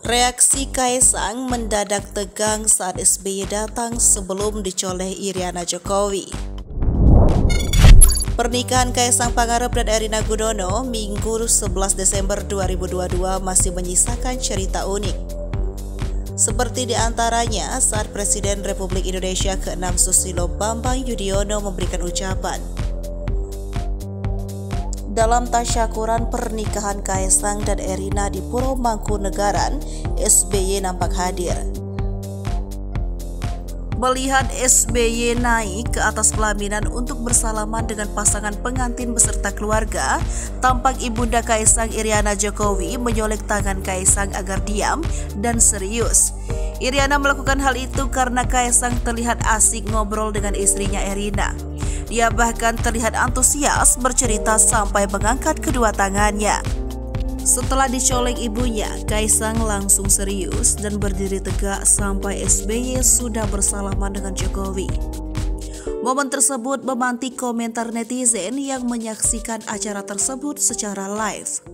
Reaksi Kaisang mendadak tegang saat SBY datang sebelum dicoleh Iriana Jokowi. Pernikahan Kaisang Pangarep dan Erina Gudono Minggu 11 Desember 2022 masih menyisakan cerita unik. Seperti diantaranya saat Presiden Republik Indonesia ke-6 Susilo Bambang Yudhoyono memberikan ucapan. Dalam tasyakuran pernikahan Kaisang dan Erina di Puro Mangkunegaran, SBY nampak hadir. Melihat SBY naik ke atas pelaminan untuk bersalaman dengan pasangan pengantin beserta keluarga, tampak ibunda Kaisang Iriana Jokowi menyolek tangan Kaisang agar diam dan serius. Iriana melakukan hal itu karena Kaisang terlihat asik ngobrol dengan istrinya Erina. Dia bahkan terlihat antusias bercerita sampai mengangkat kedua tangannya. Setelah dicolek ibunya, Kaisang langsung serius dan berdiri tegak sampai SBY sudah bersalaman dengan Jokowi. Momen tersebut memantik komentar netizen yang menyaksikan acara tersebut secara live.